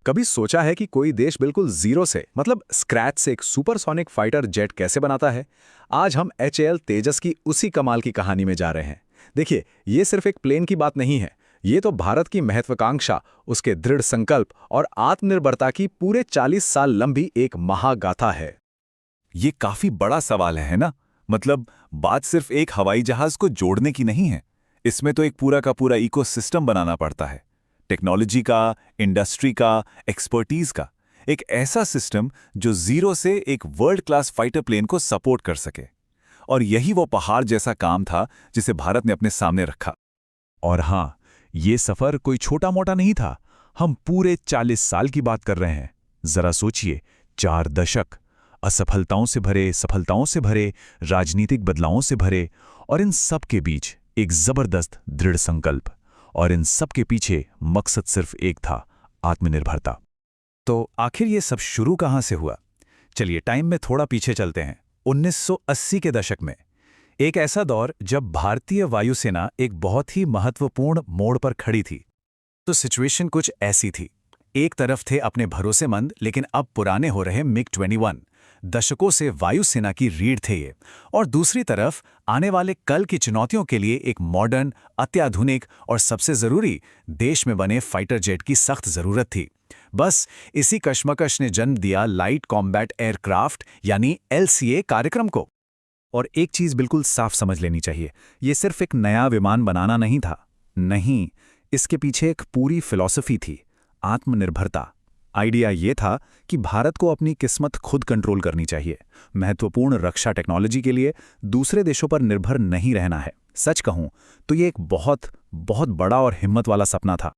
कभी सोचा है कि कोई देश बिल्कुल जीरो से मतलब स्क्रैच से एक सुपरसोनिक फाइटर जेट कैसे बनाता है? आज हम HAL तेजस की उसी कमाल की कहानी में जा रहे हैं। देखिए, ये सिर्फ एक प्लेन की बात नहीं है। ये तो भारत की महत्वाकांक्षा, उसके दृढ़ संकल्प और आत्मनिर्भरता की पूरे 40 साल लंबी एक महागाथा है। ये काफी बड़ा सवाल है ना? मतलब बात सिर्फ एक हवाई जहाज को जोड़ने की नहीं है। इसमें तो एक पूरा का पूरा इकोसिस्टम बनाना पड़ता है। टेक्नोलॉजी का, इंडस्ट्री का, एक्सपर्टीज का। एक ऐसा सिस्टम जो जीरो से एक वर्ल्ड क्लास फाइटर प्लेन को सपोर्ट कर सके। और यही वो पहाड़ जैसा काम था जिसे भारत ने अपने सामने रखा। और हाँ, ये सफर कोई छोटा मोटा नहीं था। हम पूरे 40 साल की बात कर रहे हैं। जरा सोचिए, 4 दशक असफलताओं से भरे, सफलताओं से भरे, राजनीतिक बदलावों से भरे, और इन सब के बीच एक जबरदस्त दृढ़ संकल्प। और इन सब के पीछे मकसद सिर्फ एक था, आत्मनिर्भरता। तो आखिर ये सब शुरू कहाँ से हुआ? चलिए टाइम में थोड़ा पीछे चलते हैं। 1980 के दशक में, एक ऐसा दौर जब भारतीय वायुसेना एक बहुत ही महत्वपूर्ण मोड़ पर खड़ी थी। तो सिचुएशन कुछ ऐसी थी। एक तरफ थे अपने भरोसेमंद लेकिन अब पुराने हो रहे MiG-21, दशकों से वायुसेना की रीढ़ थे ये। और दूसरी तरफ आने वाले कल की चुनौतियों के लिए एक मॉडर्न, अत्याधुनिक और सबसे जरूरी देश में बने फाइटर जेट की सख्त जरूरत थी। बस इसी कश्मकश ने जन्म दिया लाइट कॉम्बैट एयरक्राफ्ट यानी LCA कार्यक्रम को। और एक चीज बिल्कुल साफ समझ लेनी चाहिए, ये सिर्फ एक नया विमान बनाना नहीं था। नहीं, इसके पीछे एक पूरी फिलॉसफी थी, आत्मनिर्भरता। आइडिया ये था कि भारत को अपनी किस्मत खुद कंट्रोल करनी चाहिए। महत्वपूर्ण रक्षा टेक्नोलॉजी के लिए दूसरे देशों पर निर्भर नहीं रहना है। सच कहूं तो ये एक बहुत बहुत बड़ा और हिम्मत वाला सपना था।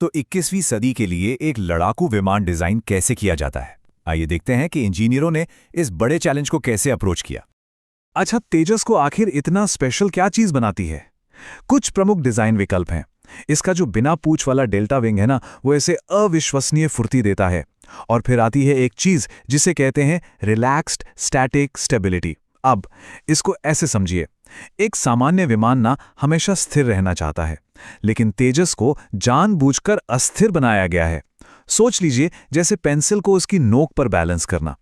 तो 21वीं सदी के लिए एक लड़ाकू विमान डिजाइन कैसे किया जाता है? आइए देखते हैं कि इंजीनियरों ने इस बड़े चैलेंज को कैसे अप्रोच किया। अच्छा, तेजस को आखिर इतना स्पेशल क्या चीज बनाती है? कुछ प्रमुख डिजाइन विकल्प हैं। इसका जो बिना पूंछ वाला डेल्टा विंग है ना, वो इसे अविश्वसनीय फुर्ती देता है। और फिर आती है एक चीज जिसे कहते हैं रिलैक्स्ड स्टैटिक स्टेबिलिटी। अब इसको ऐसे समझिए, एक सामान्य विमान ना हमेशा स्थिर रहना चाहता है, लेकिन तेजस को जानबूझकर अस्थिर बनाया गया है। सोच लीजिए जैसे पेंसिल को उसकी नोक पर बैलेंस करना।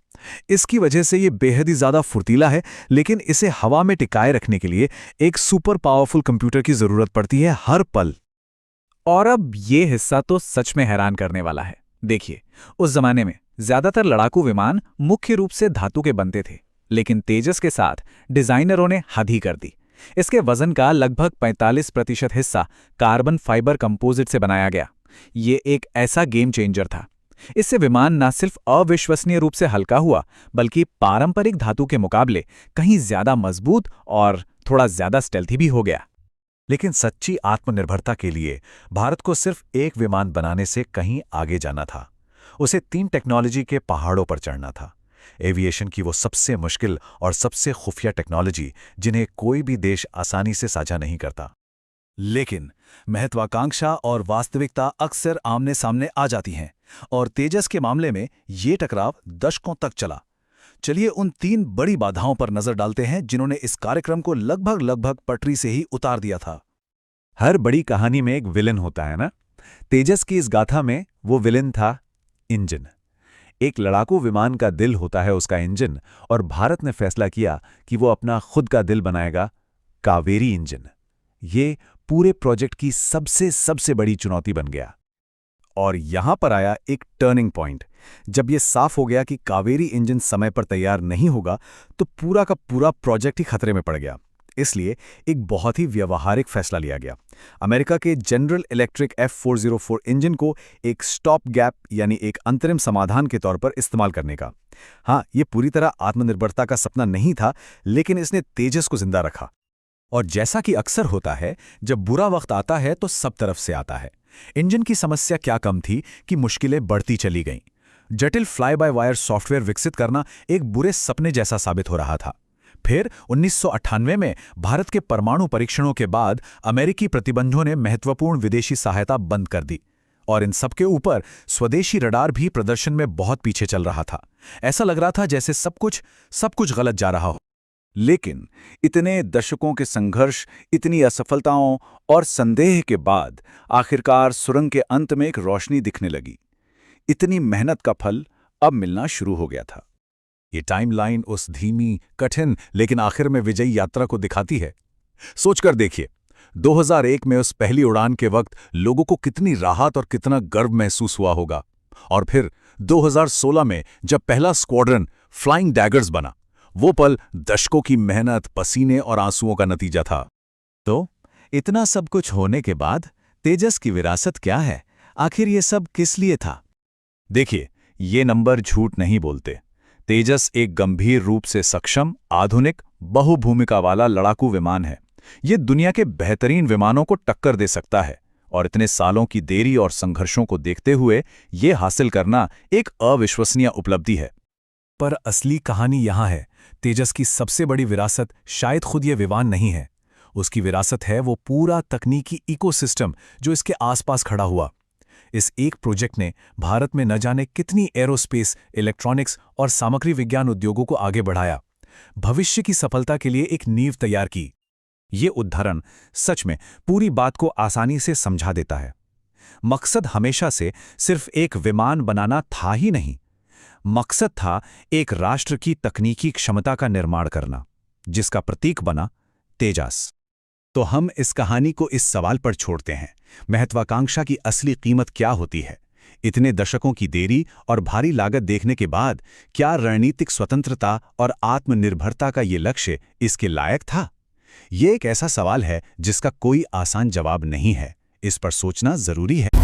इसकी वजह से ये बेहद ही ज्यादा फुर्तीला है, लेकिन इसे हवा में टिकाए रखने के लिए एक सुपर पावरफुल कंप्यूटर की जरूरत पड़ती है हर पल। और अब ये हिस्सा तो सच में हैरान करने वाला है। देखिए, उस जमाने में ज्यादातर लड़ाकू विमान मुख्य रूप से धातु के बनते थे, लेकिन तेजस के साथ डिजाइनरों ने हद ही कर दी। इसके वजन का लगभग 45% हिस्सा कार्बन फाइबर कंपोजिट से बनाया गया। ये एक ऐसा गेम चेंजर था। इससे विमान न सिर्फ अविश्वसनीय रूप से हल्का हुआ, बल्कि पारंपरिक धातु के मुकाबले कहीं ज्यादा मजबूत और थोड़ा ज्यादा स्टेल्थी भी हो गया। लेकिन सच्ची आत्मनिर्भरता के लिए भारत को सिर्फ एक विमान बनाने से कहीं आगे जाना था। उसे 3 टेक्नोलॉजी के पहाड़ों पर चढ़ना था। एविएशन की वो सबसे मुश्किल और सबसे खुफिया टेक्नोलॉजी जिन्हें कोई भी देश आसानी से साझा नहीं करता। लेकिन महत्वाकांक्षा और वास्तविकता अक्सर आमने सामने आ जाती हैं, और तेजस के मामले में ये टकराव दशकों तक चला। चलिए उन 3 बड़ी बाधाओं पर नजर डालते हैं जिन्होंने इस कार्यक्रम को लगभग पटरी से ही उतार दिया था। हर बड़ी कहानी में एक विलन होता है ना? तेजस की इस गाथा में वो विलन था इंजन। एक लड़ाकू विमान का दिल होता है उसका इंजन, और भारत ने फैसला किया कि वो अपना खुद का दिल बनाएगा, कावेरी इंजन। ये पूरे प्रोजेक्ट की सबसे बड़ी चुनौती बन गया। और यहां पर आया एक टर्निंग पॉइंट। जब यह साफ हो गया कि कावेरी इंजन समय पर तैयार नहीं होगा, तो पूरा का पूरा प्रोजेक्ट ही खतरे में पड़ गया। इसलिए एक बहुत ही व्यवहारिक फैसला लिया गया, अमेरिका के जनरल इलेक्ट्रिक F404 इंजन को एक स्टॉप गैप यानी एक अंतरिम समाधान के तौर पर इस्तेमाल करने का। हाँ, ये पूरी तरह आत्मनिर्भरता का सपना नहीं था, लेकिन इसने तेजस को जिंदा रखा। और जैसा कि अक्सर होता है, जब बुरा वक्त आता है तो सब तरफ से आता है। इंजन की समस्या क्या कम थी कि मुश्किलें बढ़ती चली गईं। जटिल फ्लाई बाय वायर सॉफ्टवेयर विकसित करना एक बुरे सपने जैसा साबित हो रहा था। फिर 1998 में भारत के परमाणु परीक्षणों के बाद अमेरिकी प्रतिबंधों ने महत्वपूर्ण विदेशी सहायता बंद कर दी, और इन सबके ऊपर स्वदेशी रडार भी प्रदर्शन में बहुत पीछे चल रहा था। ऐसा लग रहा था जैसे सब कुछ गलत जा रहा हो। लेकिन इतने दशकों के संघर्ष, इतनी असफलताओं और संदेह के बाद आखिरकार सुरंग के अंत में एक रोशनी दिखने लगी। इतनी मेहनत का फल अब मिलना शुरू हो गया था। ये टाइमलाइन उस धीमी, कठिन लेकिन आखिर में विजयी यात्रा को दिखाती है। सोचकर देखिए, 2001 में उस पहली उड़ान के वक्त लोगों को कितनी राहत और कितना गर्व महसूस हुआ होगा। और फिर 2016 में जब पहला स्क्वाड्रन फ्लाइंग डैगर्स बना, वो पल दशकों की मेहनत, पसीने और आंसुओं का नतीजा था। तो इतना सब कुछ होने के बाद तेजस की विरासत क्या है? आखिर ये सब किस लिए था? देखिए, ये नंबर झूठ नहीं बोलते। तेजस एक गंभीर रूप से सक्षम, आधुनिक, बहुभूमिका वाला लड़ाकू विमान है। ये दुनिया के बेहतरीन विमानों को टक्कर दे सकता है, और इतने सालों की देरी और संघर्षों को देखते हुए ये हासिल करना एक अविश्वसनीय उपलब्धि है। पर असली कहानी यहां है। तेजस की सबसे बड़ी विरासत शायद खुद ये विमान नहीं है। उसकी विरासत है वो पूरा तकनीकी इकोसिस्टम जो इसके आसपास खड़ा हुआ। इस एक प्रोजेक्ट ने भारत में न जाने कितनी एरोस्पेस, इलेक्ट्रॉनिक्स और सामग्री विज्ञान उद्योगों को आगे बढ़ाया, भविष्य की सफलता के लिए एक नींव तैयार की। ये उदाहरण सच में पूरी बात को आसानी से समझा देता है। मकसद हमेशा से सिर्फ एक विमान बनाना था ही नहीं, मकसद था एक राष्ट्र की तकनीकी क्षमता का निर्माण करना, जिसका प्रतीक बना तेजस। तो हम इस कहानी को इस सवाल पर छोड़ते हैं, महत्वाकांक्षा की असली कीमत क्या होती है? इतने दशकों की देरी और भारी लागत देखने के बाद क्या रणनीतिक स्वतंत्रता और आत्मनिर्भरता का ये लक्ष्य इसके लायक था? ये एक ऐसा सवाल है जिसका कोई आसान जवाब नहीं है। इस पर सोचना जरूरी है।